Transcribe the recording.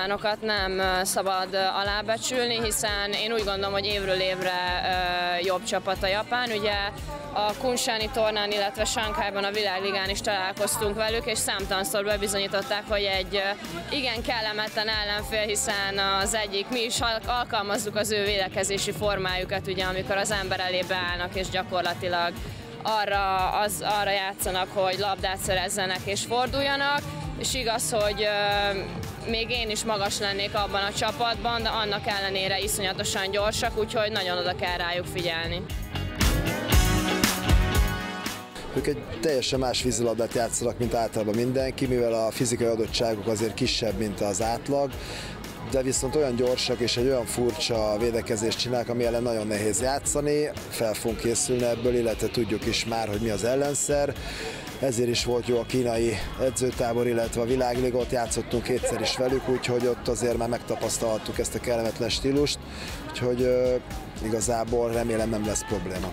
japánokat nem szabad alábecsülni, hiszen én úgy gondolom, hogy évről évre jobb csapat a japán. Ugye a Kunsani tornán, illetve Sanghajban a világligán is találkoztunk velük, és számtalanszor bebizonyították, hogy egy igen kellemetlen ellenfél, hiszen az egyik, mi is alkalmazzuk az ő védekezési formájukat, ugye, amikor az ember elé beállnak, és gyakorlatilag arra játszanak, hogy labdát szerezzenek és forduljanak, és igaz, hogy még én is magas lennék abban a csapatban, de annak ellenére iszonyatosan gyorsak, úgyhogy nagyon oda kell rájuk figyelni. Ők egy teljesen más vízilabdát játszanak, mint általában mindenki, mivel a fizikai adottságuk azért kisebb, mint az átlag, de viszont olyan gyorsak és egy olyan furcsa védekezést csinálnak, ami ellen nagyon nehéz játszani, fel fogunk készülni ebből, illetve tudjuk is már, hogy mi az ellenszer. Ezért is volt jó a kínai edzőtábor, illetve a világliga, ott játszottunk kétszer is velük, úgyhogy ott azért már megtapasztalhattuk ezt a kellemetlen stílust, úgyhogy igazából remélem nem lesz probléma.